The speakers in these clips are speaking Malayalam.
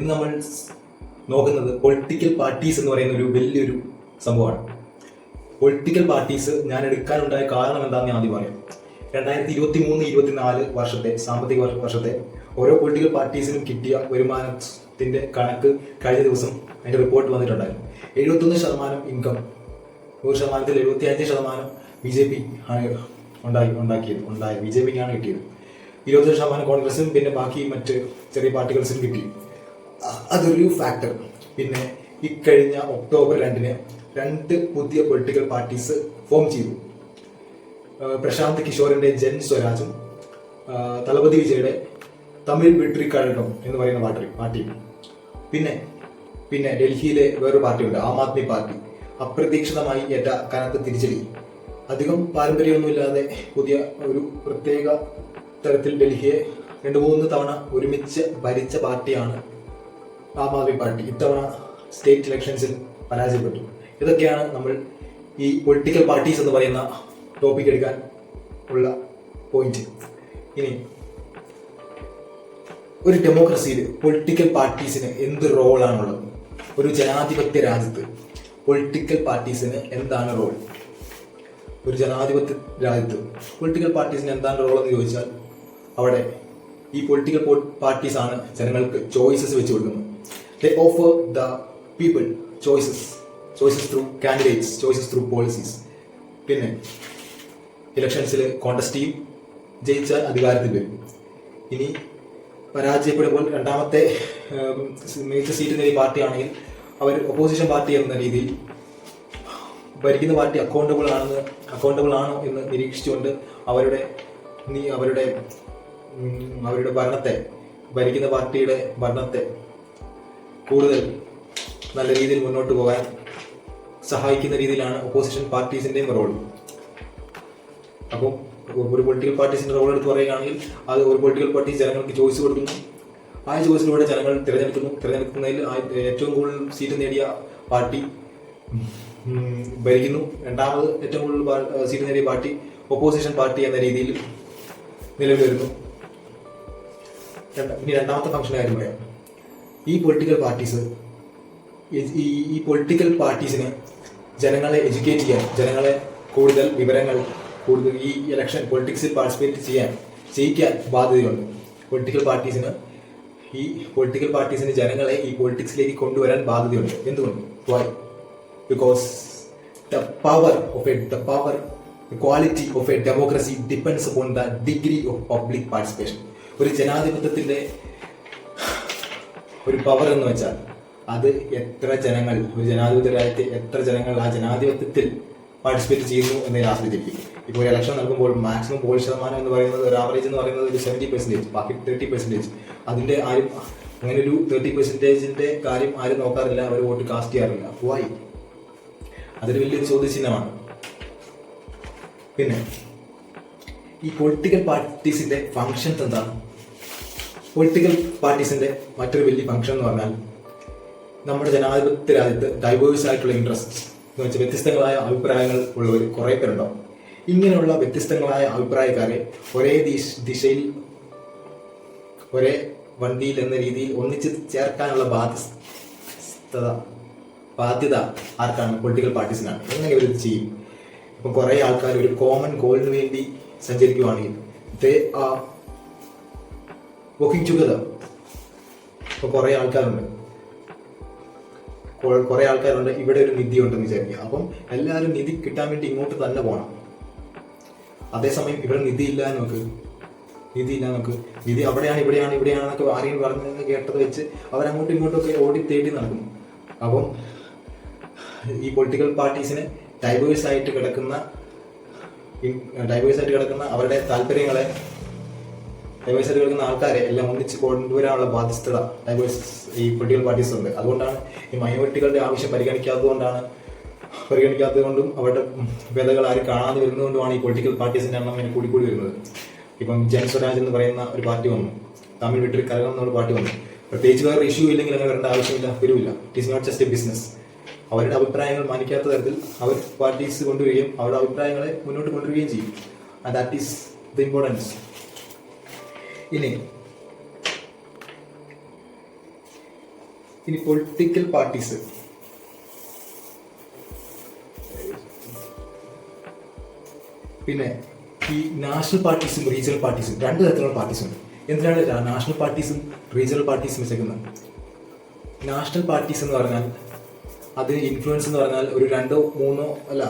ഇന്ന് നമ്മൾ നോക്കുന്നത് പൊളിറ്റിക്കൽ പാർട്ടീസ് എന്ന് പറയുന്ന ഒരു വലിയൊരു സംഭവമാണ്. പൊളിറ്റിക്കൽ പാർട്ടീസ് ഞാൻ എടുക്കാനുണ്ടായ കാരണം എന്താണെന്ന് ഞാൻ ആദ്യം പറയാം. 2023-24 വർഷത്തെ സാമ്പത്തിക വർഷത്തെ ഓരോ പൊളിറ്റിക്കൽ പാർട്ടീസിനും കിട്ടിയ വരുമാനത്തിന്റെ കണക്ക് കഴിഞ്ഞ ദിവസം അതിന്റെ റിപ്പോർട്ട് വന്നിട്ടുണ്ടായിരുന്നു. 71% ഇൻകം, 100%-ൽ 75% BJP ആണ് ഉണ്ടായത്. BJPക്കാണ് കിട്ടിയത്. 20% കോൺഗ്രസും പിന്നെ ബാക്കി മറ്റ് ചെറിയ പാർട്ടികൾസും കിട്ടി. അതൊരു ഫാക്ടർ. പിന്നെ ഇക്കഴിഞ്ഞ ഒക്ടോബർ 2-ന് 2 പുതിയ പൊളിറ്റിക്കൽ പാർട്ടീസ് ഫോം ചെയ്തു. പ്രശാന്ത് കിഷോറിന്റെ ജൻ സ്വരാജും തലപതി വിജയുടെ തമിഴ് വിട്രി കഴകം എന്ന് പറയുന്ന പാർട്ടി. പിന്നെ ഡൽഹിയിലെ വേറൊരു പാർട്ടിയുണ്ട്, ആം ആദ്മി പാർട്ടി. അപ്രതീക്ഷിതമായി ഏറ്റ കനത്ത തിരിച്ചടി. അധികം പാരമ്പര്യമൊന്നുമില്ലാതെ പുതിയ ഒരു പ്രത്യേക തരത്തിൽ ഡൽഹിയെ 2-3 തവണ ഒരുമിച്ച് ഭരിച്ച പാർട്ടിയാണ് ആം ആദ്മി പാർട്ടി. ഇത്തവണ സ്റ്റേറ്റ് ഇലക്ഷൻസിൽ പരാജയപ്പെട്ടു. ഇതൊക്കെയാണ് നമ്മൾ ഈ പൊളിറ്റിക്കൽ പാർട്ടീസ് എന്ന് പറയുന്ന ടോപ്പിക് എടുക്കാൻ ഉള്ള പോയിന്റ്. ഇനി ഒരു ഡെമോക്രസിയിൽ പൊളിറ്റിക്കൽ പാർട്ടീസിന് എന്ത് റോളാണുള്ളത്? ഒരു ജനാധിപത്യ രാജ്യത്ത് പൊളിറ്റിക്കൽ പാർട്ടീസിന് എന്താണ് റോൾ? ഒരു ജനാധിപത്യ രാജ്യത്ത് പൊളിറ്റിക്കൽ പാർട്ടീസിന് എന്താണ് റോൾ എന്ന് ചോദിച്ചാൽ, അവിടെ ഈ പൊളിറ്റിക്കൽ പാർട്ടീസ് ആണ് ജനങ്ങൾക്ക് ചോയ്സസ് വെച്ച് കൊടുക്കുന്നത്. They offer the people choices through candidates, choices through policies. പിന്നെ ഇലക്ഷൻസിൽ കോണ്ടസ്റ്റ് ചെയ്യും, ജയിച്ചാൽ അധികാരത്തിൽ വരും. ഇനി പരാജയപ്പെടുമ്പോൾ രണ്ടാമത്തെ മികച്ച സീറ്റ് നേടിയ പാർട്ടിയാണെങ്കിൽ അവർ ഒപ്പോസിഷൻ പാർട്ടി എന്ന രീതിയിൽ ഭരിക്കുന്ന പാർട്ടി അക്കൗണ്ടബിൾ ആണോ എന്ന് നിരീക്ഷിച്ചുകൊണ്ട് അവരുടെ ഭരിക്കുന്ന പാർട്ടിയുടെ ഭരണത്തെ കൂടുതൽ നല്ല രീതിയിൽ മുന്നോട്ട് പോകാൻ സഹായിക്കുന്ന രീതിയിലാണ് ഒപ്പോസിഷൻ പാർട്ടീസിന്റെയും റോൾ. അപ്പോൾ ഒരു പൊളിറ്റിക്കൽ പാർട്ടീസിന്റെ റോൾ എടുത്ത് പറയുകയാണെങ്കിൽ, അത് ഒരു പൊളിറ്റിക്കൽ പാർട്ടീസ് ജനങ്ങൾക്ക് ചോയ്സ് കൊടുക്കുന്നു. ആ ചോയ്സിലൂടെ ജനങ്ങൾ തിരഞ്ഞെടുക്കുന്നതിൽ ഏറ്റവും കൂടുതൽ സീറ്റ് നേടിയ പാർട്ടി ഭരിക്കുന്നു. രണ്ടാമത് ഏറ്റവും കൂടുതൽ സീറ്റ് നേടിയ പാർട്ടി ഒപ്പോസിഷൻ പാർട്ടി എന്ന രീതിയിൽ നിലവിൽ വരുന്നു. ഇനി രണ്ടാമത്തെ ഫംഗ്ഷന്റെ കാര്യം പറയാം. ഈ പൊളിറ്റിക്കൽ പാർട്ടീസിന് ജനങ്ങളെ എഡ്യൂക്കേറ്റ് ചെയ്യാൻ, ജനങ്ങളെ കൂടുതൽ വിവരങ്ങൾ, കൂടുതൽ ഈ ഇലക്ഷൻ പൊളിറ്റിക്സിൽ പാർട്ടിസിപ്പേറ്റ് ചെയ്യിക്കാൻ ബാധ്യതയുണ്ട്. പൊളിറ്റിക്കൽ പാർട്ടീസിന് ജനങ്ങളെ ഈ പൊളിറ്റിക്സിലേക്ക് കൊണ്ടുവരാൻ ബാധ്യതയുണ്ട്. എന്തുകൊണ്ട്? Why? Because the quality of a democracy depends upon the degree of public participation. ഒരു ജനാധിപത്യത്തിന്റെ ഒരു പവർ എന്ന് വെച്ചാൽ അത് എത്ര ജനങ്ങൾ, ഒരു ജനാധിപത്യ രാജ്യത്തെ എത്ര ജനങ്ങൾ ആ ജനാധിപത്യത്തിൽ പാർട്ടിസിപ്പേറ്റ് ചെയ്യുന്നു എന്നതിനെ ആശ്രയിച്ചിരിക്കും. ഇപ്പോൾ ഒരു ഇലക്ഷൻ നടക്കുമ്പോൾ മാക്സിമം പോൾ ശതമാനം എന്ന് പറയുന്നത്, ഒരു ആവറേജ് എന്ന് പറയുന്നത് ഒരു 70%, ബാക്കി 30%. അതിന്റെ ആരും അങ്ങനെ ഒരു 30%ന്റെ കാര്യം ആരും നോക്കാറില്ല, അവർ വോട്ട് കാസ്റ്റ് ചെയ്യാറില്ല. വൈ? അതൊരു വലിയൊരു ചോദ്യചിഹ്നമാണ്. പിന്നെ ഈ പൊളിറ്റിക്കൽ പാർട്ടീസിന്റെ ഫങ്ഷൻസ് എന്താണ്? പൊളിറ്റിക്കൽ പാർട്ടീസിന്റെ മറ്റൊരു വലിയ ഫംഗ്ഷൻ എന്ന് പറഞ്ഞാൽ, നമ്മുടെ ജനാധിപത്യ രാജ്യത്ത് ഡൈവേഴ്സ് ആയിട്ടുള്ള ഇൻട്രസ്റ്റ് എന്ന് വെച്ചാൽ വ്യത്യസ്തങ്ങളായ അഭിപ്രായങ്ങൾ ഉള്ളവർ കുറേ പേരുണ്ടാവും. ഇങ്ങനെയുള്ള വ്യത്യസ്തങ്ങളായ അഭിപ്രായക്കാരെ ഒരേ ദിശയിൽ, ഒരേ വണ്ടിയിൽ എന്ന രീതിയിൽ ഒന്നിച്ച് ചേർക്കാനുള്ള ബാധ്യത ആർക്കാണ്? പൊളിറ്റിക്കൽ പാർട്ടീസിനാണ്. എങ്ങനെ ഇവരിത് ചെയ്യും? ഇപ്പം കുറേ ആൾക്കാർ ഒരു കോമൺ ഗോളിന് വേണ്ടി സഞ്ചരിക്കുകയാണെങ്കിൽ ദേ ആർ വർക്കിംഗ് ടുഗദർ. ഇപ്പോൾ കുറേ ആൾക്കാരുണ്ട്, ഇവിടെ ഒരു നിധി ഉണ്ടെന്ന് വിചാരിക്കുക. അപ്പം എല്ലാവരും നിധി കിട്ടാൻ വേണ്ടി ഇങ്ങോട്ട് തന്നെ പോകണം. അതേസമയം ഇവിടെ നിധി ഇല്ല നോക്ക്, നിധി അവിടെയാണ് ഇവിടെയാണെന്നൊക്കെ ആരെയും പറഞ്ഞത് കേട്ടത് വെച്ച് അവരങ്ങോട്ടും ഇങ്ങോട്ടൊക്കെ ഓടി തേടി നടക്കും. അപ്പം ഈ പൊളിറ്റിക്കൽ പാർട്ടീസിന് ഡൈവേഴ്സ് ആയിട്ട് കിടക്കുന്ന അവരുടെ താല്പര്യങ്ങളെ, ഡൈവേഴ്സ് ആയിട്ട് കിടക്കുന്ന ആൾക്കാരെ എല്ലാം ഒന്നിച്ച് കൊണ്ടുവരാനുള്ള ബാധ്യത ഈ പൊളിറ്റിക്കൽ പാർട്ടീസ് ഉണ്ട്. അതുകൊണ്ടാണ് ഈ മൈനോറിറ്റികളുടെ ആവശ്യം പരിഗണിക്കാത്തതുകൊണ്ടും അവരുടെ ഭേദങ്ങൾ ആരും കാണാതെ വരുന്നതുകൊണ്ടുമാണ് ഈ പൊളിറ്റിക്കൽ പാർട്ടീസിന്റെ എണ്ണം ഇങ്ങനെ കൂടി വരുന്നത്. ഇപ്പം ജൻ സ്വരാജ് എന്ന് പറയുന്ന ഒരു പാർട്ടി വന്നു, തമിഴ് വിട്രി കഴകം എന്നുള്ള പാർട്ടി വന്നു. പ്രത്യേകിച്ച് വേറെ ഇഷ്യൂ ഇല്ലെങ്കിൽ അങ്ങനെ വരേണ്ട ആവശ്യമില്ല, വരില്ല. It is not just a business. അവരുടെ അഭിപ്രായങ്ങൾ മാനിക്കാത്ത തരത്തിൽ അവർ പാർട്ടീസ് കൊണ്ടുവരികയും അവരുടെ അഭിപ്രായങ്ങളെ മുന്നോട്ട് കൊണ്ടുവരികയും ചെയ്യും. And that is the importance. ഇനി ഇനി പൊളിറ്റിക്കൽ പാർട്ടീസ്, പിന്നെ ഈ നാഷണൽ പാർട്ടീസും റീജിയണൽ പാർട്ടീസും രണ്ട് തരത്തിലുള്ള പാർട്ടീസുണ്ട്. എന്തിനാണ് നാഷണൽ പാർട്ടീസും റീജിയണൽ പാർട്ടീസും വെച്ചേക്കുന്നത്? നാഷണൽ പാർട്ടീസ് എന്ന് പറഞ്ഞാൽ അത് ഇൻഫ്ലുവൻസ് എന്ന് പറഞ്ഞാൽ ഒരു 2 3 അല്ല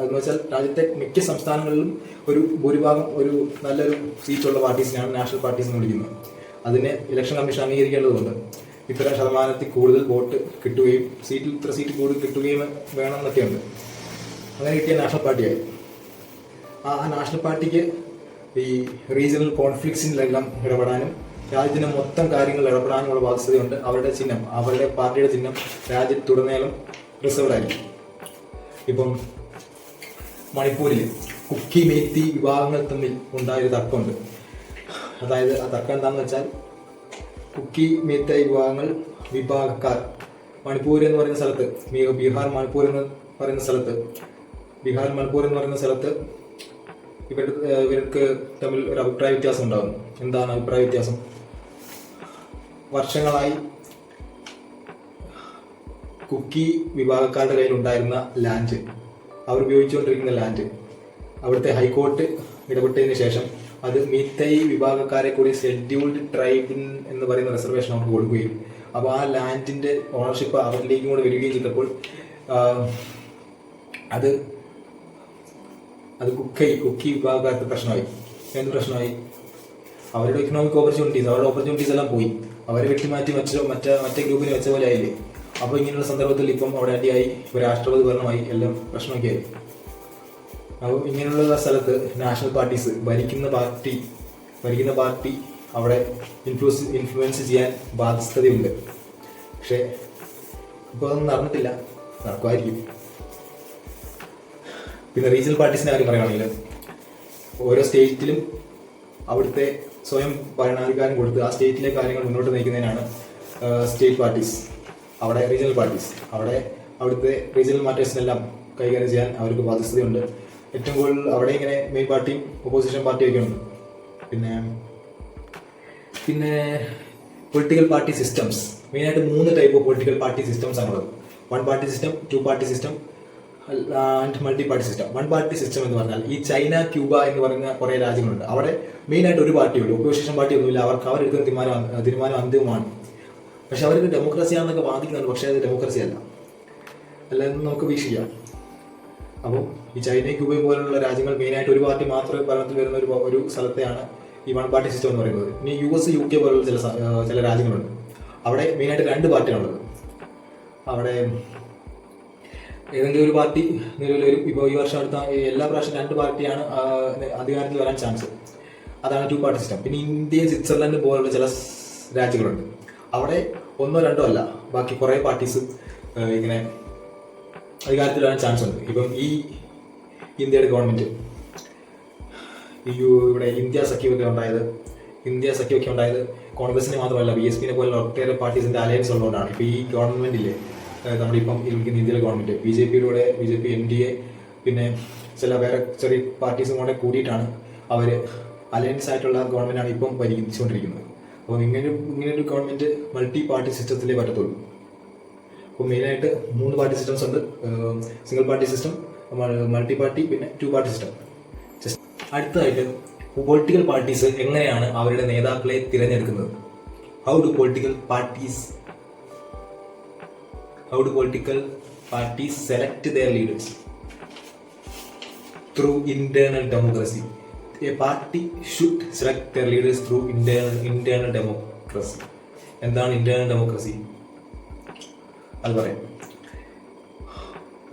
എന്ന് വെച്ചാൽ രാജ്യത്തെ മിക്ക സംസ്ഥാനങ്ങളിലും ഒരു ഭൂരിഭാഗം ഒരു നല്ലൊരു സീറ്റുള്ള പാർട്ടീസിനാണ് നാഷണൽ പാർട്ടീസ് എന്ന് വിളിക്കുന്നത്. അതിനെ ഇലക്ഷൻ കമ്മീഷൻ അംഗീകരിക്കേണ്ടതുണ്ട്. ഇത്ര ശതമാനത്തിൽ കൂടുതൽ വോട്ട് കിട്ടുകയും ഇത്ര സീറ്റ് കൂടുതൽ കിട്ടുകയും വേണമെന്നൊക്കെയുണ്ട്. അങ്ങനെ കിട്ടിയ നാഷണൽ പാർട്ടിയായി. ആ നാഷണൽ പാർട്ടിക്ക് ഈ റീജിയണൽ കോൺഫ്ലിക്ട്സിലെല്ലാം ഇടപെടാനും രാജ്യത്തിന്റെ മൊത്തം കാര്യങ്ങളിൽ ഇടപെടാനുമുള്ള ബാധ്യതയുണ്ട്. അവരുടെ പാർട്ടിയുടെ ചിഹ്നം രാജ്യത്തുടനീളം റിസർവ്ഡ് ആയിരിക്കും. ഇപ്പം മണിപ്പൂരിൽ കുക്കി മേത്തി വിഭാഗങ്ങൾ തമ്മിൽ ഉണ്ടായൊരു തർക്കമുണ്ട്. അതായത് ആ തർക്കം എന്താണെന്ന് വെച്ചാൽ കുക്കി മേത്ത വിഭാഗക്കാർ മണിപ്പൂർ എന്ന് പറയുന്ന സ്ഥലത്ത്, ബീഹാർ മണിപ്പൂർ എന്ന് പറയുന്ന സ്ഥലത്ത് ഇവർക്ക് തമ്മിൽ ഒരു അഭിപ്രായ വ്യത്യാസം ഉണ്ടാകുന്നു. എന്താണ് അഭിപ്രായ വ്യത്യാസം? വർഷങ്ങളായി കുക്കി വിഭാഗക്കാരുടെ കയ്യിൽ ഉണ്ടായിരുന്ന ലാൻഡ്, അവർ ഉപയോഗിച്ചുകൊണ്ടിരിക്കുന്ന ലാൻഡ്, അവിടുത്തെ ഹൈക്കോർട്ട് ഇടപെട്ടതിന് ശേഷം അത് മീത്തൈ വിഭാഗക്കാരെ കൂടി ഷെഡ്യൂൾഡ് ട്രൈബ് എന്ന് പറയുന്ന റിസർവേഷൻ അവർക്ക് കൊടുക്കുകയും അപ്പോൾ ആ ലാൻഡിന്റെ ഓണർഷിപ്പ് അവരിലേക്കും കൂടെ വരികയും ചെയ്തപ്പോൾ അത് കുക്കി വിഭാഗക്കാർക്ക് പ്രശ്നമായി. എന്ത് പ്രശ്നമായി? അവരുടെ എക്കണോമിക് ഓപ്പർച്യൂണിറ്റീസ് എല്ലാം പോയി. അവരെ വെട്ടിമാറ്റി മറ്റേ ഗ്രൂപ്പിന് വെച്ച പോലെ ആയില്ലേ. അപ്പോൾ ഇങ്ങനെയുള്ള സന്ദർഭത്തിൽ ഇപ്പം അവിടെ അടിയായി, രാഷ്ട്രപതി ഭരണമായി, എല്ലാം പ്രശ്നമൊക്കെ ആയി. അപ്പോൾ ഇങ്ങനെയുള്ള സ്ഥലത്ത് നാഷണൽ പാർട്ടീസ് ഭരിക്കുന്ന പാർട്ടി അവിടെ ഇൻഫ്ലുവൻസ് ചെയ്യാൻ ബാധ്യതയുണ്ട്. പക്ഷെ ഇപ്പോൾ അതൊന്നും നടന്നിട്ടില്ല, നടക്കുമായിരിക്കും. പിന്നെ റീജിയണൽ പാർട്ടീസിന്റെ കാര്യം പറയുകയാണെങ്കിൽ ഓരോ സ്റ്റേറ്റിലും അവിടുത്തെ സ്വയം ഭരണാധികാരം കൊടുത്ത് ആ സ്റ്റേറ്റിലെ കാര്യങ്ങൾ മുന്നോട്ട് നയിക്കുന്നതിനാണ് സ്റ്റേറ്റ് പാർട്ടീസ്. അവിടെ റീജിയണൽ പാർട്ടീസ് അവിടുത്തെ റീജിയണൽ മാറ്റേഴ്സിനെല്ലാം കൈകാര്യം ചെയ്യാൻ അവർക്ക് ബാധ്യതയുണ്ട്. ഏറ്റവും കൂടുതൽ അവിടെ ഇങ്ങനെ മെയിൻ പാർട്ടിയും ഒപ്പോസിഷൻ പാർട്ടിയും ഒക്കെ ഉണ്ട്. പിന്നെ പൊളിറ്റിക്കൽ പാർട്ടി സിസ്റ്റംസ്, മെയിനായിട്ട് 3 type of political party systems ആണുള്ളത്. 1 party system, 2 party system and multi party system. 1 party system എന്ന് പറഞ്ഞാൽ ഈ ചൈന, ക്യൂബ എന്ന് പറയുന്ന കുറേ രാജ്യങ്ങളുണ്ട്. അവിടെ മെയിനായിട്ട് ഒരു പാർട്ടിയുള്ളൂ, ഒപ്പോസിഷൻ പാർട്ടി ഒന്നുമില്ല. അവരെടുക്കുന്ന തീരുമാനം അന്തിമമാണ്. പക്ഷെ അവർക്ക് ഡെമോക്രസിയാണെന്നൊക്കെ വാദിക്കുന്നുണ്ട്. പക്ഷേ അത് ഡെമോക്രസി അല്ലെന്ന് നമുക്ക് വീക്ഷിക്കാം. അപ്പോൾ ഈ ചൈന, ക്യൂബ പോലുള്ള രാജ്യങ്ങൾ മെയിനായിട്ട് ഒരു പാർട്ടി മാത്രമേ ഭരണത്തിൽ വരുന്ന ഒരു സ്ഥലത്തെയാണ് ഈ 1 പാർട്ടി സിസ്റ്റം എന്ന് പറയുന്നത്. ഇനി US, UK പോലുള്ള ചില രാജ്യങ്ങളുണ്ട്. അവിടെ മെയിനായിട്ട് 2 പാർട്ടിയാണുള്ളത്. അവിടെ ഏതെങ്കിലും ഒരു പാർട്ടി നിലവിൽ വരും. ഇപ്പോൾ ഈ വർഷം അടുത്ത എല്ലാ പ്രാവശ്യം 2 പാർട്ടിയാണ് അധികാരത്തിൽ വരാൻ ചാൻസ്. അതാണ് 2 പാർട്ടി സിസ്റ്റം. പിന്നെ ഇന്ത്യ, സ്വിറ്റ്സർലൻഡ് പോലുള്ള ചില രാജ്യങ്ങളുണ്ട്. അവിടെ 1 2 അല്ല, ബാക്കി കുറേ പാർട്ടീസ് ഇങ്ങനെ അധികാരത്തിൽ വരാൻ ചാൻസ് ഉണ്ട്. ഇപ്പം ഈ ഇന്ത്യയുടെ ഗവൺമെന്റ് ഇവിടെ ഇന്ത്യ സഖ്യമൊക്കെ ഉണ്ടായത് കോൺഗ്രസിന് മാത്രമല്ല, BSP പോലുള്ള ഒട്ടേറെ പാർട്ടീസിന്റെ അലയൻസ് ഉള്ളതുകൊണ്ടാണ്. ഇപ്പോൾ ഈ ഗവൺമെന്റിലെ നമ്മളിപ്പം ഇരിക്കുന്ന ഇന്ത്യയിലെ ഗവൺമെന്റ് BJP NDA പിന്നെ ചില വേറെ ചെറിയ പാർട്ടീസും കൂടെ കൂടിയിട്ടാണ് അവർ അലയൻസ് ആയിട്ടുള്ള ഗവൺമെന്റാണ് ഇപ്പം ഭരിച്ചുകൊണ്ടിരിക്കുന്നത്. അപ്പോൾ ഇങ്ങനൊരു ഗവൺമെന്റ് മൾട്ടി പാർട്ടി സിസ്റ്റത്തിലേ പറ്റത്തുള്ളൂ. അപ്പോൾ മെയിനായിട്ട് 3 പാർട്ടി സിസ്റ്റംസ് ഉണ്ട്. Single party system, multi party, പിന്നെ 2 പാർട്ടി സിസ്റ്റം. അടുത്തതായിട്ട് പൊളിറ്റിക്കൽ പാർട്ടീസ് എങ്ങനെയാണ് അവരുടെ നേതാക്കളെ തിരഞ്ഞെടുക്കുന്നത്? How do political parties select their leaders? Through internal democracy. A party should select their leaders through internal democracy. എന്താണ് ഇന്റേണൽ ഡെമോക്രസി? അത് പറയാം.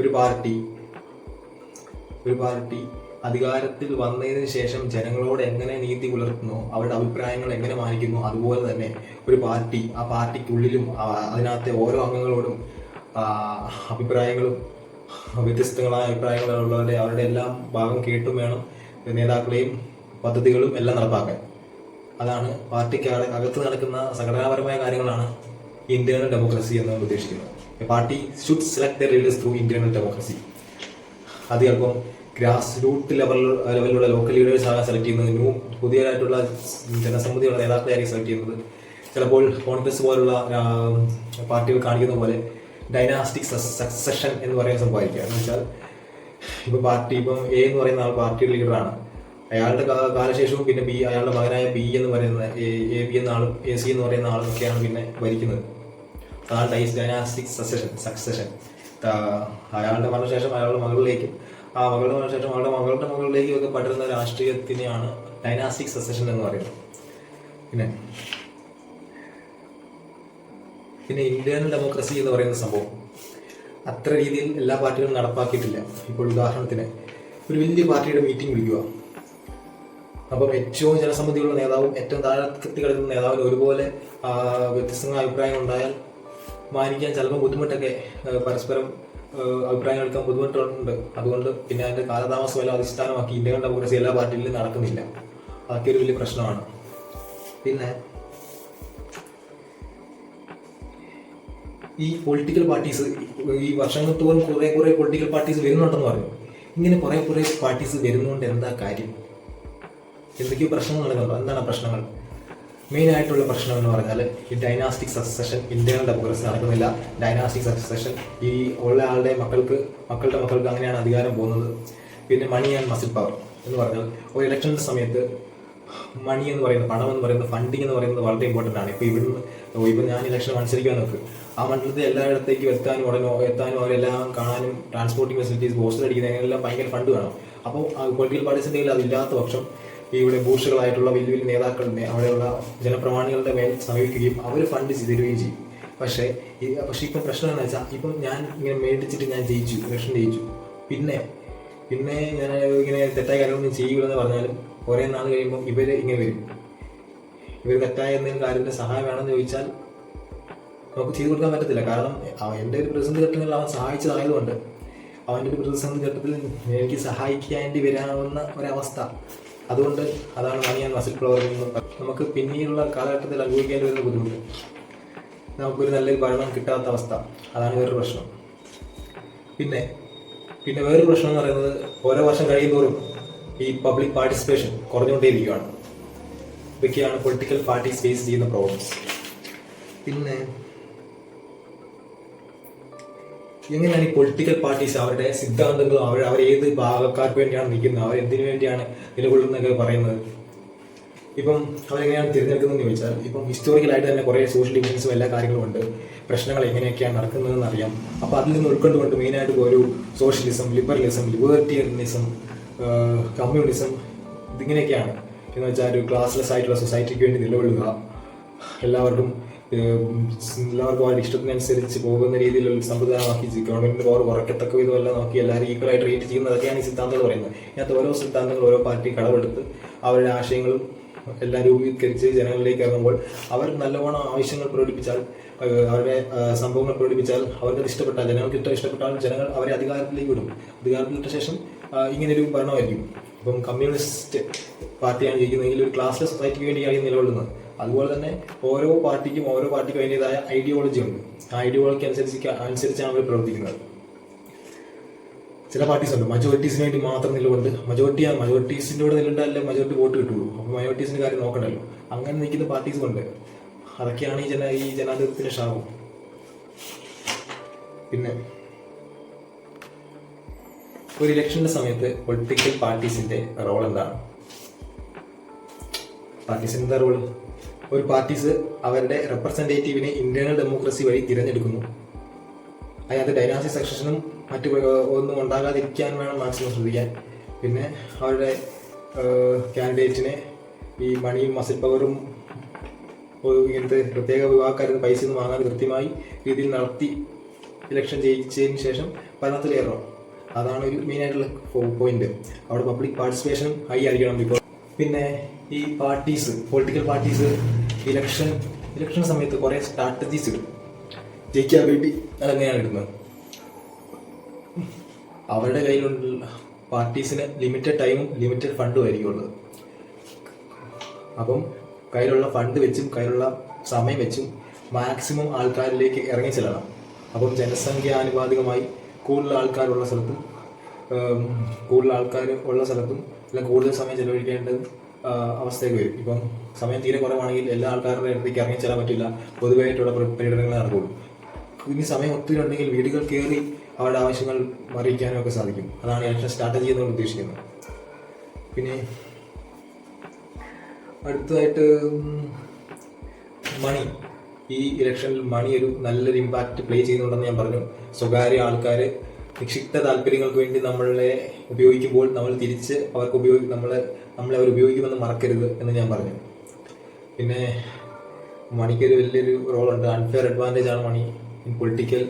ഒരു പാർട്ടി അധികാരത്തിൽ വന്നതിന് ശേഷം ജനങ്ങളോട് എങ്ങനെ നീതി പുലർത്തുന്നു, അവരുടെ അഭിപ്രായങ്ങൾ എങ്ങനെ മാനിക്കുന്നു, അതുപോലെ തന്നെ ഒരു പാർട്ടി ആ പാർട്ടിക്കുള്ളിലും അതിനകത്തെ ഓരോ അംഗങ്ങളോടും വ്യത്യസ്തങ്ങളായ അഭിപ്രായങ്ങളുള്ളവരുടെ അവരുടെ എല്ലാം ഭാഗം കേട്ടും വേണം നേതാക്കളെയും പദ്ധതികളും എല്ലാം നടപ്പാക്കാൻ. അതാണ് പാർട്ടിക്ക് അകത്ത് നടക്കുന്ന സംഘടനാപരമായ കാര്യങ്ങളാണ് ഇന്റേണൽ ഡെമോക്രസി എന്ന് ഉദ്ദേശിക്കുന്നത്. Party should select their leaders through internal democracy. അത് ചിലപ്പം ഗ്രാസ് റൂട്ട് ലെവലിലുള്ള ലോക്കൽ ലീഡേഴ്സ് ആണ് സെലക്ട് ചെയ്യുന്നത്. പുതിയതായിട്ടുള്ള ജനസമ്മതിയുള്ള നേതാക്കളെയായിരിക്കും സെലക്ട് ചെയ്യുന്നത്. ചിലപ്പോൾ കോൺഗ്രസ് പോലുള്ള പാർട്ടികൾ കാണിക്കുന്ന പോലെ ഡൈനാസ്റ്റിക് സക്സഷൻ എന്ന് പറയുന്ന സംഭവമായിരിക്കുക. എന്ന് വെച്ചാൽ ഇപ്പം എ എന്ന് പറയുന്ന ആൾ പാർട്ടിയുടെ ലീഡറാണ്. അയാളുടെ കാലശേഷവും പിന്നെ ബി, അയാളുടെ മകനായ ബി എന്ന് പറയുന്ന എ ബി എന്ന ആളും എ സി എന്ന് പറയുന്ന ആളൊക്കെയാണ് പിന്നെ ഭരിക്കുന്നത്. അതാണ് ഡൈനാസ്റ്റിക് സക്സഷൻ. അയാളുടെ മരണശേഷം അയാളുടെ മകളിലേക്കും ആ മകളുടെ മരണശേഷം അവളുടെ മകളുടെ മകളിലേക്കും ഒക്കെ പടരുന്ന രാഷ്ട്രീയത്തിനെയാണ് ഡൈനാസ്റ്റിക് സക്സഷൻ എന്ന് പറയുന്നത്. പിന്നെ ഇന്റേണൽ ഡെമോക്രസി എന്ന് പറയുന്ന സംഭവം അത്ര രീതിയിൽ എല്ലാ പാർട്ടികളും നടപ്പാക്കിയിട്ടില്ല. ഇപ്പോൾ ഉദാഹരണത്തിന് ഒരു വലിയ പാർട്ടിയുടെ മീറ്റിംഗ് വിളിക്കുക. അപ്പം ഏറ്റവും ജനസമ്മതിയുള്ള നേതാവും ഏറ്റവും താഴെത്തി കിടക്കുന്ന നേതാവിന് ഒരുപോലെ വ്യത്യസ്തമായ അഭിപ്രായം ഉണ്ടായാൽ മാനിക്കാൻ ചിലപ്പോൾ ബുദ്ധിമുട്ടൊക്കെ, പരസ്പരം അഭിപ്രായങ്ങൾ എടുക്കാൻ ബുദ്ധിമുട്ടുണ്ട്. അതുകൊണ്ട് പിന്നെ അതിന്റെ കാലതാമസം എല്ലാം അധിഷ്ഠാനമാക്കി ഇന്ത്യൻ ഡെമോക്രസി എല്ലാ പാർട്ടിയിലും നടക്കുന്നില്ല. അതൊക്കെ ഒരു വലിയ പ്രശ്നമാണ്. പിന്നെ ഈ പൊളിറ്റിക്കൽ പാർട്ടീസ് ഈ വർഷങ്ങൾ തോറും കുറെ പൊളിറ്റിക്കൽ പാർട്ടീസ് വരുന്നുണ്ടെന്ന് പറഞ്ഞു. ഇങ്ങനെ കുറെ പാർട്ടീസ് വരുന്നതുകൊണ്ട് എന്താ കാര്യം? എന്തൊക്കെയോ പ്രശ്നങ്ങൾ നടക്കുന്നുണ്ടോ? എന്താണ് പ്രശ്നങ്ങൾ? മെയിൻ ആയിട്ടുള്ള പ്രശ്നം എന്ന് പറഞ്ഞാൽ ഈ ഡൈനാസ്റ്റിക് സക്സഷൻ, ഇന്റേണൽ ഡെമോക്രസി നടക്കുന്നില്ല. ഡൈനാസ്റ്റിക് സക്സഷൻ, ഈ ഉള്ള ആളുടെ മക്കളുടെ മക്കൾക്ക് അങ്ങനെയാണ് അധികാരം പോകുന്നത്. പിന്നെ മണി ആൻഡ് മസിൽ പവർ എന്ന് പറഞ്ഞാൽ ഒരു ഇലക്ഷൻ്റെ സമയത്ത് മണി എന്ന് പറയുന്നത്, പണം എന്ന് പറയുന്നത്, ഫണ്ടിങ് എന്ന് പറയുന്നത് വളരെ ഇമ്പോർട്ടൻ്റ് ആണ്. ഇപ്പം ഞാൻ ഇലക്ഷൻ മത്സരിക്കാൻ നോക്ക്, ആ മണ്ഡലത്തിൽ എല്ലായിടത്തേക്കും എത്താനും അവരെല്ലാം കാണാനും ട്രാൻസ്പോർട്ടിംഗ് ഫെസിലിറ്റീസ്, പോസ്റ്റർ അടിക്കുന്നത്, അങ്ങനെയെല്ലാം ഭയങ്കര ഫണ്ട് വേണം. അപ്പോൾ പൊളിറ്റിക്കൽ പാർട്ടീസിൻ്റെ കയ്യിൽ അതില്ലാത്ത പക്ഷം ഇവിടെ ബൂഷുകളായിട്ടുള്ള വലിയ നേതാക്കളുടെ അവിടെയുള്ള ജനപ്രമാണികളുടെ മേൽ സമീപിക്കുകയും അവർ ഫണ്ട് തരുകയും ചെയ്യും. പക്ഷേ ഇപ്പം പ്രശ്നം എന്ന് വെച്ചാൽ ഇപ്പം ഞാൻ ഇങ്ങനെ മേടിച്ചിട്ട് ഞാൻ ജയിച്ചു, ഇലക്ഷൻ ജയിച്ചു, പിന്നെ ഞാൻ ഇങ്ങനെ തെറ്റായ കാര്യങ്ങളൊന്നും ചെയ്യൂലെന്ന് പറഞ്ഞാലും കുറേ നാൾ കഴിയുമ്പോൾ ഇവർ ഇങ്ങനെ വരും. ഇവർ തെറ്റായ എന്തെങ്കിലും കാര്യത്തിൻ്റെ സഹായം വേണമെന്ന് ചോദിച്ചാൽ നമുക്ക് ചെയ്തു കൊടുക്കാൻ പറ്റത്തില്ല. കാരണം എൻ്റെ ഒരു പ്രതിസന്ധി ഘട്ടങ്ങളിൽ അവൻ സഹായിച്ചതായതുകൊണ്ട് അവൻ്റെ ഒരു പ്രതിസന്ധി ഘട്ടത്തിൽ എനിക്ക് സഹായിക്കേണ്ടി വരാവുന്ന ഒരവസ്ഥ. അതുകൊണ്ട് അതാണ് മണി ആൻഡ് മസിൽ പവർ എന്ന് നമുക്ക് പിന്നീടുള്ള കാലഘട്ടത്തിൽ അനുഭവിക്കേണ്ടി വരുന്ന ബുദ്ധിമുട്ട്. നമുക്കൊരു നല്ലൊരു ഭരണം കിട്ടാത്ത അവസ്ഥ, അതാണ് വേറൊരു പ്രശ്നം. പിന്നെ വേറൊരു പ്രശ്നം എന്ന് പറയുന്നത് ഓരോ വർഷം കഴിയുന്തോറും ഈ പബ്ലിക് പാർട്ടിസിപ്പേഷൻ കുറഞ്ഞുകൊണ്ടേയിരിക്കുകയാണ്. ഇതൊക്കെയാണ് പൊളിറ്റിക്കൽ പാർട്ടീസ് ഫേസ് ചെയ്യുന്ന പ്രോബ്ലംസ്. പിന്നെ എങ്ങനെയാണ് ഈ പൊളിറ്റിക്കൽ പാർട്ടീസ് അവരുടെ സിദ്ധാന്തങ്ങളും അവർ ഏത് ഭാഗക്കാർക്ക് വേണ്ടിയാണ് നിൽക്കുന്നത്, അവർ എന്തിനു വേണ്ടിയാണ് നിലകൊള്ളുന്നതൊക്കെ പറയുന്നത്? ഇപ്പം അവരെങ്ങനെയാണ് തിരഞ്ഞെടുക്കുന്നതെന്ന് ചോദിച്ചാൽ ഇപ്പം ഹിസ്റ്റോറിക്കലായിട്ട് തന്നെ കുറേ സോഷ്യൽ ഡിവിഷൻസും എല്ലാ കാര്യങ്ങളും ഉണ്ട്. പ്രശ്നങ്ങൾ എങ്ങനെയൊക്കെയാണ് നടക്കുന്നതെന്ന് അറിയാം. അപ്പോൾ അതിൽ നിന്ന് ഉൾക്കൊണ്ടുകൊണ്ട് മെയിനായിട്ട് ഒരു സോഷ്യലിസം, ലിബറലിസം, ലിബർട്ടിയനിസം, കമ്മ്യൂണിസം, ഇതിങ്ങനെയൊക്കെയാണ്. എന്ന് വെച്ചാൽ ഒരു ക്ലാസ്ലെസ് ആയിട്ടുള്ള സൊസൈറ്റിക്ക് വേണ്ടി നിലകൊള്ളുക, എല്ലാവർക്കും അവരുടെ ഇഷ്ടത്തിനനുസരിച്ച് പോകുന്ന രീതിയിലുള്ള സമ്പ്രദായമാക്കി ഗവൺമെന്റിന്റെ പവർ കുറയ്ക്കത്തക്ക വിധമല്ല നോക്കി എല്ലാവരും ഈക്വലായിട്ട് റേറ്റ് ചെയ്യുന്നതൊക്കെയാണ് ഈ സിദ്ധാന്തങ്ങൾ പറയുന്നത്. ഇതിനകത്ത് ഓരോ സിദ്ധാന്തങ്ങൾ ഓരോ പാർട്ടി കടമെടുത്ത് അവരുടെ ആശയങ്ങളും എല്ലാം രൂപീകരിച്ച് ജനങ്ങളിലേക്ക് ഇറങ്ങുമ്പോൾ അവർ നല്ലവണ്ണം ആവശ്യങ്ങൾ പ്രകടിപ്പിച്ചാൽ, അവരുടെ സംഭവങ്ങൾ പ്രകടിപ്പിച്ചാൽ, അവർക്ക് ഇഷ്ടപ്പെട്ടാൽ, ജനങ്ങൾക്ക് ഇഷ്ടപ്പെട്ടാൽ ജനങ്ങൾ അവരെ അധികാരത്തിലേക്ക് വിടും. അധികാരത്തിലിട്ട ശേഷം ഇങ്ങനെയൊരു ഭരണമായിരിക്കും. ഇപ്പം കമ്മ്യൂണിസ്റ്റ് പാർട്ടിയാണ് ജയിക്കുന്നതെങ്കിൽ ഒരു ക്ലാസ്ലെസ് സൊസൈറ്റിക്ക് വേണ്ടിയാണ് നിലകൊള്ളുന്നത്. അതുപോലെ തന്നെ ഓരോ പാർട്ടിക്കും അതിൻ്റെതായ ഐഡിയോളജി ഉണ്ട്. ആ ഐഡിയോളജി അനുസരിച്ചാണ് അവർ പ്രവർത്തിക്കുന്നത്. ചില പാർട്ടീസ് ഉണ്ട് മജോറിറ്റീസിന് വേണ്ടി മാത്രം നിലകൊണ്ട് മജോറിറ്റീസിൻ്റെ കൂടെ നിലണ്ടാലേ മജോറിറ്റി വോട്ട് കിട്ടുള്ളൂ. അപ്പോൾ മജോറിറ്റീസിൻ്റെ കാര്യം നോക്കണ്ടല്ലോ. അങ്ങനെ നിൽക്കുന്ന പാർട്ടീസും ഉണ്ട്. അതൊക്കെയാണ് ഈ ജനാധിപത്യത്തിൻ്റെ ക്ഷാമം. പിന്നെ ഒരു ഇലക്ഷന്റെ സമയത്ത് പൊളിറ്റിക്കൽ പാർട്ടീസിന്റെ റോൾ എന്താണ്? പാർട്ടീസിന്റെ റോൾ, ഒരു പാർട്ടീസ് അവരുടെ റെപ്രസെന്റേറ്റീവിനെ ഇന്റേണൽ ഡെമോക്രസി വഴി തിരഞ്ഞെടുക്കുന്നു. അതിനകത്ത് ഡൈനാസ്റ്റിക് സക്സഷനും മറ്റു ഒന്നും ഉണ്ടാകാതിരിക്കാൻ വേണം മാക്സിമം ശ്രദ്ധിക്കാൻ. പിന്നെ അവരുടെ കാൻഡിഡേറ്റിനെ ഈ മണിയും മസിൽ പവറും ഇങ്ങനത്തെ പ്രത്യേക വിഭാഗക്കാരിൽ പൈസ ഒന്നും വാങ്ങാതെ കൃത്യമായി രീതിയിൽ നടത്തി ഇലക്ഷൻ ജയിച്ചതിന് ശേഷം ഭരണത്തിലേറണം. അതാണ് ഒരു മെയിനായിട്ടുള്ള പോയിന്റ്. അവിടെ പബ്ലിക് പാർട്ടിസിപ്പേഷനും ഹൈ ആയിരിക്കണം. ബിക്കോസ് പിന്നെ ഈ പൊളിറ്റിക്കൽ പാർട്ടീസ് ഇലക്ഷൻ സമയത്ത് കുറേ സ്ട്രാറ്റജീസ് ഇടും ജയിക്കാൻ വേണ്ടി. അതെങ്ങനെയാണ് ഇടുന്നത്? അവരുടെ കയ്യിലുള്ള പാർട്ടീസിന് ലിമിറ്റഡ് ടൈമും ലിമിറ്റഡ് ഫണ്ടും ആയിരിക്കും ഉള്ളത്. അപ്പം കയ്യിലുള്ള ഫണ്ട് വെച്ചും കയ്യിലുള്ള സമയം വെച്ചും മാക്സിമം ആൾക്കാരിലേക്ക് ഇറങ്ങി ചെല്ലണം. അപ്പം ജനസംഖ്യാനുപാതികമായി കൂടുതൽ ആൾക്കാർ ഉള്ള സ്ഥലത്തും അല്ലെങ്കിൽ കൂടുതൽ സമയം ചെലവഴിക്കേണ്ടത് അവസ്ഥയൊക്കെ വരും. ഇപ്പം സമയം തീരെ കുറവാണെങ്കിൽ എല്ലാ ആൾക്കാരുടെ അടുത്തേക്ക് ഇറങ്ങി ചെല്ലാൻ പറ്റില്ല, പൊതുവായിട്ടുള്ള പര്യടനങ്ങൾ നടക്കുള്ളൂ. ഇനി സമയം ഒത്തിരി ഉണ്ടെങ്കിൽ വീടുകൾ കയറി അവരുടെ ആവശ്യങ്ങൾ അറിയിക്കാനും ഒക്കെ സാധിക്കും. അതാണ് ഇലക്ഷൻ സ്ട്രാറ്റജി എന്നുകൊണ്ട് ഉദ്ദേശിക്കുന്നത്. പിന്നെ അടുത്തതായിട്ട് മണി. ഈ ഇലക്ഷനിൽ മണി ഒരു നല്ലൊരു ഇമ്പാക്റ്റ് പ്ലേ ചെയ്യുന്നുണ്ടെന്ന് ഞാൻ പറഞ്ഞു. സ്വകാര്യ ആൾക്കാർ നിക്ഷിപ്ത താല്പര്യങ്ങൾക്ക് വേണ്ടി നമ്മളെ ഉപയോഗിക്കുമ്പോൾ നമ്മൾ തിരിച്ച് അവർക്ക് നമ്മളെ അവർ ഉപയോഗിക്കുമെന്ന് മറക്കരുത് എന്ന് ഞാൻ പറഞ്ഞു. പിന്നെ മണിക്കൊരു വലിയൊരു റോളുണ്ട്. അൺഫെയർ അഡ്വാൻറ്റേജ് ആണ് money in political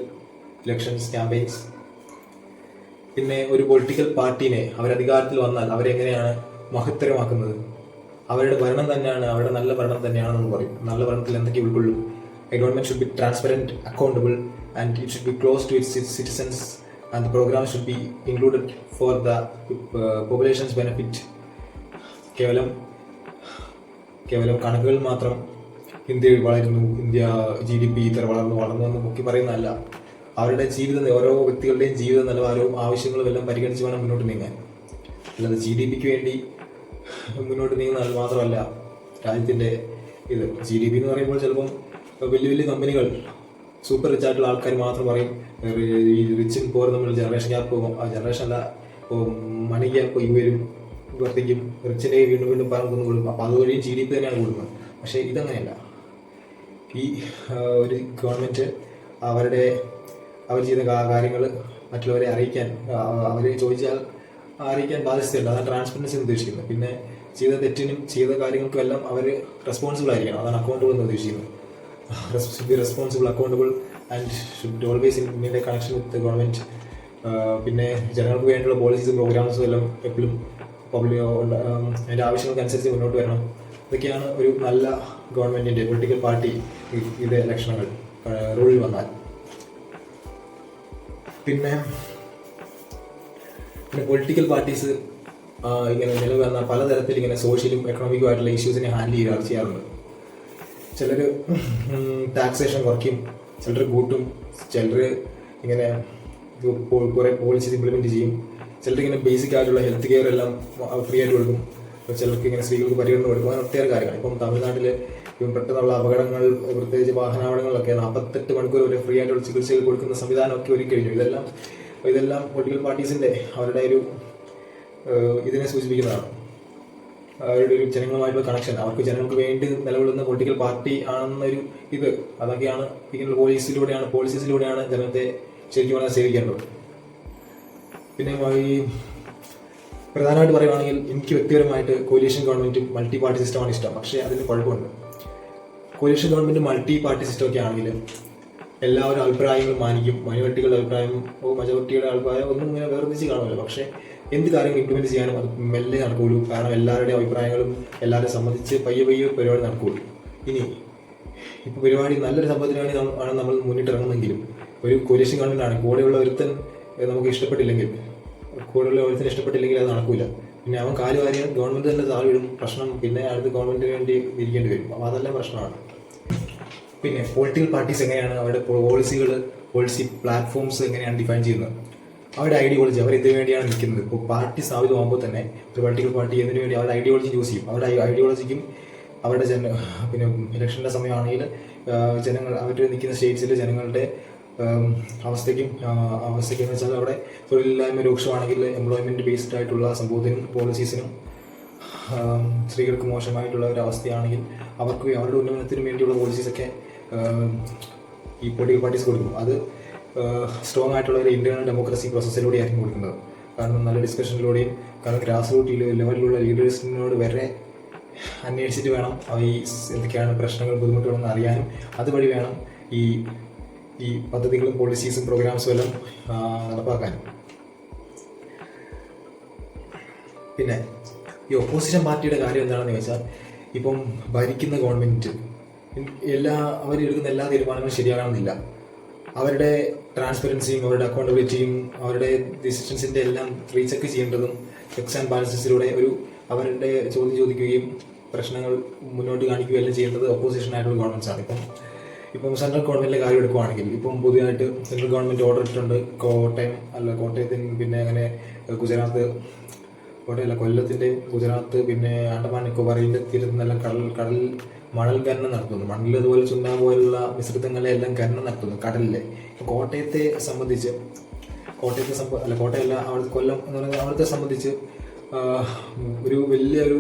elections campaigns. പിന്നെ ഒരു പൊളിറ്റിക്കൽ പാർട്ടീനെ അവരധികാരത്തിൽ വന്നാൽ അവരെങ്ങനെയാണ് മഹത്തരമാക്കുന്നത്? അവരുടെ ഭരണം തന്നെയാണ്, അവരുടെ നല്ല ഭരണം തന്നെയാണെന്ന് പറയും. നല്ല ഭരണത്തിൽ എന്തൊക്കെ ഉൾക്കൊള്ളും? A government should be transparent, accountable, and it should be close to its citizens, and the program should be included for the population's benefit. കേവലം കണക്കുകൾ മാത്രം ഇന്ത്യ വളരുന്നു, ഇന്ത്യ GDP ഇത്ര വളർന്നു എന്ന് മുക്കി പറയുന്നതല്ല. അവരുടെ ജീവിതം, ഓരോ വ്യക്തികളുടെയും ജീവിത നിലവാരവും ആവശ്യങ്ങളും എല്ലാം പരിഗണിച്ച് വേണം മുന്നോട്ട് നീങ്ങാൻ. അല്ലാതെ GDPക്ക് വേണ്ടി മുന്നോട്ട് നീങ്ങുന്നത് മാത്രമല്ല രാജ്യത്തിൻ്റെ ഇത്. GDP എന്ന് പറയുമ്പോൾ ചിലപ്പം വലിയ വലിയ കമ്പനികൾ, സൂപ്പർ റിച്ച് ആയിട്ടുള്ള ആൾക്കാർ മാത്രം പറയും ഈ റിച്ചും പോർ തമ്മിൽ ജനറേഷൻ ഗ്യാപ്പ് പോകും. ആ ജനറേഷൻ അല്ല, മണി ഗ്യാപ്പ് വരും, വർദ്ധിക്കും. റിച്ചിൻ്റെ വീണ്ടും പണം കൊണ്ടുകൊള്ളും. അപ്പോൾ അതുവഴി GDP തന്നെയാണ് കൂടുന്നത്. പക്ഷേ ഇതങ്ങനെയല്ല. ഈ ഒരു ഗവൺമെൻറ് അവർ ചെയ്യുന്ന കാര്യങ്ങൾ മറ്റുള്ളവരെ അറിയിക്കാൻ, അവർ ചോദിച്ചാൽ അറിയിക്കാൻ ബാധ്യതയുണ്ട്. അതാണ് ട്രാൻസ്പെറൻസി എന്ന് ഉദ്ദേശിക്കുന്നത്. പിന്നെ ചെയ്ത തെറ്റിനും ചെയ്ത കാര്യങ്ങൾക്കും എല്ലാം അവർ റെസ്പോൺസിബിൾ ആയിരിക്കണം. അതാണ് അക്കൗണ്ടബിൾ എന്ന് ഉദ്ദേശിക്കുന്നത്. should be responsible, accountable, and should always in a connection with the government. പിന്നെ ജനങ്ങൾക്ക് വേണ്ടിയുള്ള പോളിസീസും പ്രോഗ്രാംസും എല്ലാം എപ്പോഴും അതിൻ്റെ ആവശ്യങ്ങൾക്കനുസരിച്ച് മുന്നോട്ട് വരണം. ഇതൊക്കെയാണ് ഒരു നല്ല ഗവൺമെൻറ്റിൻ്റെ പൊളിറ്റിക്കൽ പാർട്ടി ഇത് ഇലക്ഷനുകൾ റൂളിൽ വന്നാൽ. പിന്നെ പൊളിറ്റിക്കൽ പാർട്ടീസ് ഇങ്ങനെ നിലവിൽ വന്ന പലതരത്തിൽ ഇങ്ങനെ സോഷ്യലും എക്കണോമിക്കും ആയിട്ടുള്ള ഇഷ്യൂസിനെ ഹാൻഡിൽ ചെയ്യാറുണ്ട്. ചിലർ ടാക്സേഷൻ കുറയ്ക്കും, ചിലർ കൂട്ടും, ചിലർ ഇങ്ങനെ കുറേ പോളിസീസ് ഇംപ്ലിമെൻറ്റ് ചെയ്യും, ചിലർ ഇങ്ങനെ ബേസിക് ആയിട്ടുള്ള ഹെൽത്ത് കെയർ എല്ലാം ഫ്രീ ആയിട്ട് കൊടുക്കും, ചിലർക്ക് ഇങ്ങനെ സ്ത്രീകൾക്ക് പരിഗണന കൊടുക്കും. അങ്ങനെ ഒത്തിരി കാര്യങ്ങൾ. ഇപ്പം തമിഴ്നാട്ടിൽ പെട്ടെന്നുള്ള അപകടങ്ങൾ, പ്രത്യേകിച്ച് വാഹനാപകടങ്ങളിലൊക്കെ 48 മണിക്കൂർ വരെ ഫ്രീ ആയിട്ടുള്ള ചികിത്സകൾ കൊടുക്കുന്ന സംവിധാനമൊക്കെ ഒരുക്കഴിഞ്ഞു. ഇതെല്ലാം പൊളിറ്റിക്കൽ പാർട്ടീസിൻ്റെ അവരുടെ ഒരു ഇതിനെ സൂചിപ്പിക്കുന്നതാണ്. അവരുടെ ഒരു ജനങ്ങളുമായിട്ടുള്ള കണക്ഷൻ, അവർക്ക് ജനങ്ങൾക്ക് വേണ്ടി നിലകൊള്ളുന്ന പൊളിറ്റിക്കൽ പാർട്ടി ആണെന്നൊരു ഇത്. അതൊക്കെയാണ് ഇങ്ങനെയുള്ള പോളിസീസിലൂടെയാണ് ജനത്തെ ശരിക്കും പറഞ്ഞാൽ സേവിക്കേണ്ടത്. പിന്നെ ഈ പ്രധാനമായിട്ട് പറയുകയാണെങ്കിൽ എനിക്ക് വ്യക്തിപരമായിട്ട് കോലീഷൻ ഗവൺമെൻറ്റും മൾട്ടി പാർട്ടി സിസ്റ്റമാണ് ഇഷ്ടം. പക്ഷേ അതിന് കുഴപ്പമുണ്ട്. കോലീഷൻ ഗവൺമെൻറ് മൾട്ടി പാർട്ടി സിസ്റ്റമൊക്കെ ആണെങ്കിൽ എല്ലാവരും അഭിപ്രായങ്ങളും മാനിക്കും. മൈനോറിറ്റികളുടെ മജോറിറ്റിയുടെ അഭിപ്രായം ഒന്നും ഇങ്ങനെ വേർതിരിച്ച് കാണുമല്ലോ. പക്ഷേ എന്ത് കാര്യങ്ങൾ ഇംപ്ലിമെൻറ്റ് ചെയ്യാനും അത് മെല്ലെ നടക്കുകയുള്ളൂ. കാരണം എല്ലാവരുടെയും അഭിപ്രായങ്ങളും എല്ലാവരും സംബന്ധിച്ച് പയ്യെ പരിപാടി നടക്കുകയുള്ളൂ. ഇനി ഇപ്പോൾ പരിപാടി നല്ലൊരു സംഭവത്തിന് വേണ്ടി ആണ് നമ്മൾ മുന്നിട്ടിറങ്ങുന്നെങ്കിലും ഒരു കോലീഷൻ ഗവൺമെൻറ്റാണ്, കൂടെയുള്ള ഒരുത്തൻ നമുക്ക് ഇഷ്ടപ്പെട്ടില്ലെങ്കിൽ അത് നടക്കില്ല. പിന്നെ അവൻ കാലുവാരിയാൽ ഗവൺമെൻറ് തന്നെ താഴ്വിടും. പ്രശ്നം പിന്നെ അടുത്ത് ഗവൺമെൻറ്റിന് വേണ്ടി ഇരിക്കേണ്ടി വരും. അപ്പോൾ അതെല്ലാം പ്രശ്നമാണ്. പിന്നെ പൊളിറ്റിക്കൽ പാർട്ടീസ് എങ്ങനെയാണ് അവരുടെ പോളിസി പ്ലാറ്റ്ഫോംസ് എങ്ങനെയാണ് ഡിഫൈൻ ചെയ്യുന്നത്, അവരുടെ ഐഡിയോളജി, അവർ ഇതിനു വേണ്ടിയാണ് നിൽക്കുന്നത്. ഇപ്പോൾ പാർട്ടി സ്ഥാപിതമാകുമ്പോൾ തന്നെ ഒരു പൊളിറ്റിക്കൽ പാർട്ടി ഇതിനു വേണ്ടി അവരുടെ ഐഡിയോളജി ചൂസ് ചെയ്യും. അവരുടെ ഐഡിയോളജിക്കും അവരുടെ പിന്നെ ഇലക്ഷൻ്റെ സമയമാണെങ്കിൽ ജനങ്ങൾ അവർ നിൽക്കുന്ന സ്റ്റേറ്റ്സിൽ ജനങ്ങളുടെ അവസ്ഥയ്ക്കെന്ന് വെച്ചാൽ അവിടെ തൊഴിലില്ലായ്മ രൂക്ഷമാണെങ്കിൽ എംപ്ലോയ്മെൻറ്റ് ബേസ്ഡ് ആയിട്ടുള്ള സംഭവത്തിനും പോളിസീസിനും, സ്ത്രീകൾക്ക് മോശമായിട്ടുള്ള ഒരു അവസ്ഥയാണെങ്കിൽ അവർക്ക് അവരുടെ ഉന്നമനത്തിനും വേണ്ടിയുള്ള പോളിസീസൊക്കെ ഈ പൊളിറ്റിക്കൽ പാർട്ടീസ് കൊടുക്കും. അത് സ്ട്രോങ് ആയിട്ടുള്ള ഒരു ഇന്റേണൽ ഡെമോക്രസി പ്രോസസ്സിലൂടെ ആയിരിക്കും കൊടുക്കുന്നത്. കാരണം നല്ല ഡിസ്കഷനിലൂടെയും, കാരണം ഗ്രാസ് റൂട്ട് ലെവലിലുള്ള ലീഡേഴ്സിനോട് വരെ അന്വേഷിച്ചിട്ട് വേണം ഈ എന്തൊക്കെയാണ് പ്രശ്നങ്ങൾ, ബുദ്ധിമുട്ടുകളെന്ന് അറിയാനും അതുവഴി വേണം ഈ പദ്ധതികളും പോളിസീസും പ്രോഗ്രാംസും എല്ലാം നടപ്പാക്കാനും. പിന്നെ ഈ ഒപ്പോസിഷൻ പാർട്ടിയുടെ കാര്യം എന്താണെന്ന് ചോദിച്ചാൽ, ഇപ്പം ഭരിക്കുന്ന ഗവൺമെൻറ് അവരെടുക്കുന്ന എല്ലാ തീരുമാനങ്ങളും ശരിയാകണമെന്നില്ല. അവരുടെ ട്രാൻസ്പെറൻസിയും അവരുടെ അക്കൗണ്ടബിലിറ്റിയും അവരുടെ ഡിസിഷൻസിൻ്റെ എല്ലാം റീചെക്ക് ചെയ്യേണ്ടതും ചെക്സ് ആൻഡ് ബാലൻസസിലൂടെ അവരുടെ ചോദ്യം ചോദിക്കുകയും പ്രശ്നങ്ങൾ മുന്നോട്ട് കാണിക്കുകയും എല്ലാം ചെയ്യേണ്ടത് ഒപ്പോസിഷൻ ആയിട്ടുള്ള ഗവൺമെൻറ്റ്സാണ്. ഇപ്പം സെൻട്രൽ ഗവൺമെൻറ്റിൻ്റെ കാര്യം എടുക്കുകയാണെങ്കിൽ ഇപ്പം പുതിയതായിട്ട് സെൻട്രൽ ഗവൺമെൻറ് ഓർഡർ ഇട്ടിട്ടുണ്ട് കോട്ടയത്തിന്, പിന്നെ അങ്ങനെ ഗുജറാത്ത്, കോട്ടയല്ല, കൊല്ലത്തിൻ്റെയും ഗുജറാത്ത് പിന്നെ ആൻഡമാൻ നിക്കോബാറിൻ്റെ തീരത്ത് നിന്നെല്ലാം കടൽ മണൽ ഖനനം നടത്തുന്നു. മണൽ അതുപോലെ ചുണ്ണാമ്പ് പോലുള്ള മിശ്രിതങ്ങളെ എല്ലാം ഖനനം നടത്തുന്നു കടലിലെ. കോട്ടയത്തെ സംബന്ധിച്ച് കോട്ടയല്ല, അവിടുത്തെ കൊല്ലം എന്ന് പറയുന്നത് അവിടുത്തെ സംബന്ധിച്ച് ഒരു വലിയൊരു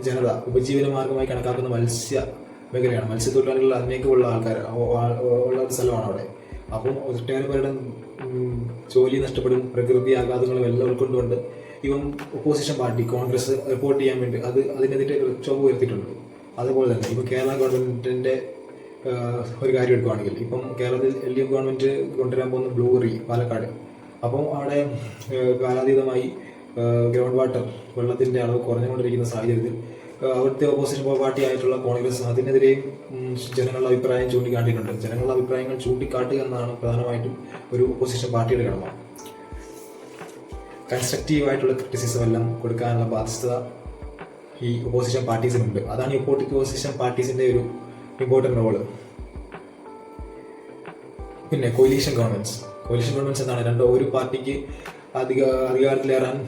ജനത ഉപജീവന മാർഗമായി കണക്കാക്കുന്ന മത്സ്യ മേഖലയാണ്. മത്സ്യത്തൊഴിലാളികൾ അതിനേക്ക് ഉള്ള ആൾക്കാർ ഉള്ള ഒരു സ്ഥലമാണ് അവിടെ. അപ്പം ഒട്ടേറെ പേരുടെ ജോലി നഷ്ടപ്പെടും, പ്രകൃതി ആഘാതങ്ങളും എല്ലാം ഉൾക്കൊണ്ടുകൊണ്ട് ഇവൻ ഒപ്പോസിഷൻ പാർട്ടി കോൺഗ്രസ് റിപ്പോർട്ട് ചെയ്യാൻ വേണ്ടി അതിനെതിരെ പ്രക്ഷോഭം ഉയർത്തിയിട്ടുണ്ട്. അതുപോലെ തന്നെ ഇപ്പം കേരള ഗവൺമെൻറ്റിൻ്റെ ഒരു കാര്യം എടുക്കുകയാണെങ്കിൽ, ഇപ്പം കേരളത്തിൽ LDF ഗവൺമെൻറ് കൊണ്ടുവരാൻ പോകുന്ന ബ്ലൂറി പാലക്കാട്. അപ്പം അവിടെ കാലാതീതമായി ഗ്രൗണ്ട് വാട്ടർ വെള്ളത്തിൻ്റെ അളവ് കുറഞ്ഞുകൊണ്ടിരിക്കുന്ന സാഹചര്യത്തിൽ അവിടുത്തെ ഓപ്പോസിഷൻ പാർട്ടി ആയിട്ടുള്ള കോൺഗ്രസ് അതിനെതിരെയും ജനങ്ങളുടെ അഭിപ്രായം ചൂണ്ടിക്കാട്ടിയിട്ടുണ്ട്. ജനങ്ങളുടെ അഭിപ്രായങ്ങൾ ചൂണ്ടിക്കാട്ടുക എന്നാണ് പ്രധാനമായിട്ടും ഒരു ഒപ്പോസിഷൻ പാർട്ടിയുടെ കടമ. കൺസ്ട്രക്റ്റീവായിട്ടുള്ള ക്രിറ്റിസിസം എല്ലാം കൊടുക്കാനുള്ള ബാധ്യത ഈ ഒപ്പോസിഷൻ പാർട്ടീസിനുണ്ട്. അതാണ് ഈ ഒപ്പോസിഷൻ പാർട്ടീസിൻ്റെ ഒരു ഇമ്പോർട്ടൻ്റ് റോള്. പിന്നെ കൊലീഷൻ ഗവൺമെൻറ്റ്സ് എന്താണ്? ഒരു പാർട്ടിക്ക് അധികാരത്തിലേറാൻ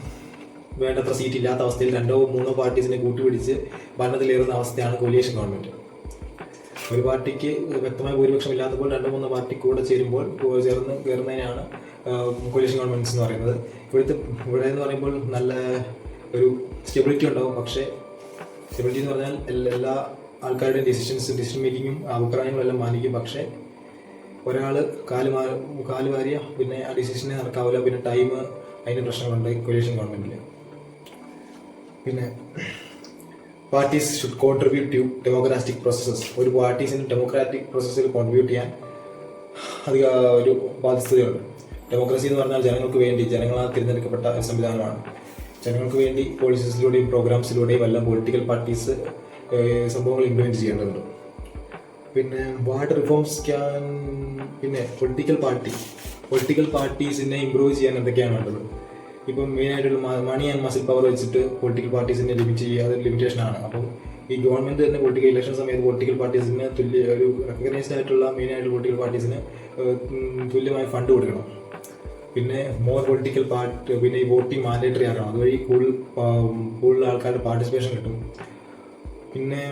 വേണ്ടത്ര സീറ്റ് ഇല്ലാത്ത അവസ്ഥയിൽ 2 or 3 പാർട്ടീസിനെ കൂട്ടുപിടിച്ച് ഭരണത്തിലേറുന്ന അവസ്ഥയാണ് കൊലീഷൻ ഗവൺമെൻറ്. ഒരു പാർട്ടിക്ക് വ്യക്തമായ ഭൂരിപക്ഷം ഇല്ലാത്തപ്പോൾ 2 or 3 പാർട്ടി കൂടെ ചേർന്ന് കയറുന്നതിനാണ് കൊലീഷൻ ഗവൺമെൻറ്റ്സ് എന്ന് പറയുന്നത്. ഇവിടെ എന്ന് പറയുമ്പോൾ നല്ല ഒരു സ്റ്റെബിലിറ്റി ഉണ്ടാവും. പക്ഷേ സ്റ്റെബിലിറ്റി എന്ന് പറഞ്ഞാൽ എല്ലാ ആൾക്കാരുടെയും ഡിസിഷൻ മേക്കിങ്ങും അഭിപ്രായങ്ങളും എല്ലാം മാനിക്കും. പക്ഷേ ഒരാൾ കാല് വാരിയ പിന്നെ ആ ഡിസിഷനെ നടക്കാവില്ല. പിന്നെ ടൈം, അതിൻ്റെ പ്രശ്നങ്ങളുണ്ട് കൊലീഷൻ ഗവൺമെൻറ്റിൽ. പിന്നെ parties should contribute to democratic processes. ഒരു പാർട്ടീസിന് ഡെമോക്രാറ്റിക് പ്രോസസ്സിൽ കോൺട്രിബ്യൂട്ട് ചെയ്യാൻ ഒരു ബാധ്യതയുണ്ട്. ഡെമോക്രസി എന്ന് പറഞ്ഞാൽ ജനങ്ങൾക്ക് വേണ്ടി ജനങ്ങളാൽ തിരഞ്ഞെടുക്കപ്പെട്ട സംവിധാനമാണ്. ജനങ്ങൾക്ക് വേണ്ടി പോളിസീസിലൂടെയും പ്രോഗ്രാംസിലൂടെയും എല്ലാം പൊളിറ്റിക്കൽ പാർട്ടീസ് സംഭവങ്ങൾ ഇംപ്ലിമെൻറ്റ് ചെയ്യേണ്ടതുണ്ട്. പിന്നെ വാട്ട് റിഫോംസ് ക്യാൻ പിന്നെ പൊളിറ്റിക്കൽ പാർട്ടീസിനെ ഇമ്പ്രൂവ് ചെയ്യാൻ എന്തൊക്കെയാണ് വേണ്ടത്? ഇപ്പം മെയിനായിട്ടുള്ള മണി ആൻഡ് മസിൽ പവർ വെച്ചിട്ട് പൊളിറ്റിക്കൽ പാർട്ടീസിനെ ലിമിറ്റ് ചെയ്യുക, അത് ലിമിറ്റേഷനാണ്. അപ്പം ഈ ഗവൺമെൻറ് തന്നെ പൊളിറ്റിക്കൽ ഇലക്ഷൻ സമയത്ത് പൊളിറ്റിക്കൽ പാർട്ടീസിന് ഒരു റെക്കഗ്നൈസ്ഡ് ആയിട്ടുള്ള മെയിനായിട്ടുള്ള പൊളിറ്റിക്കൽ പാർട്ടീസിന് തുല്യമായി ഫണ്ട് കൊടുക്കണം. പിന്നെ മോർ പൊളിറ്റിക്കൽ പാർട്ടി, പിന്നെ ഈ വോട്ടിംഗ് മാൻഡേറ്ററി ആക്കണം. അതുവഴി കൂടുതൽ ആൾക്കാരുടെ പാർട്ടിസിപ്പേഷൻ കിട്ടും. പിന്നെ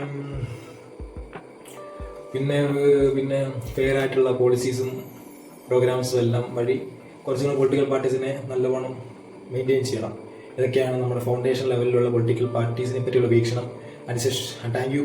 പിന്നെ പിന്നെ ഫെയർ ആയിട്ടുള്ള പോളിസീസും പ്രോഗ്രാംസും എല്ലാം വഴി കുറച്ചുകൂടി പൊളിറ്റിക്കൽ പാർട്ടീസിനെ നല്ലവണ്ണം മെയിൻറ്റെയിൻ ചെയ്യണം. ഇതൊക്കെയാണ് നമ്മുടെ ഫൗണ്ടേഷൻ ലെവലിലുള്ള പൊളിറ്റിക്കൽ പാർട്ടീസിനെ പറ്റിയുള്ള വീക്ഷണം. അതിനുശേഷം താങ്ക് യു.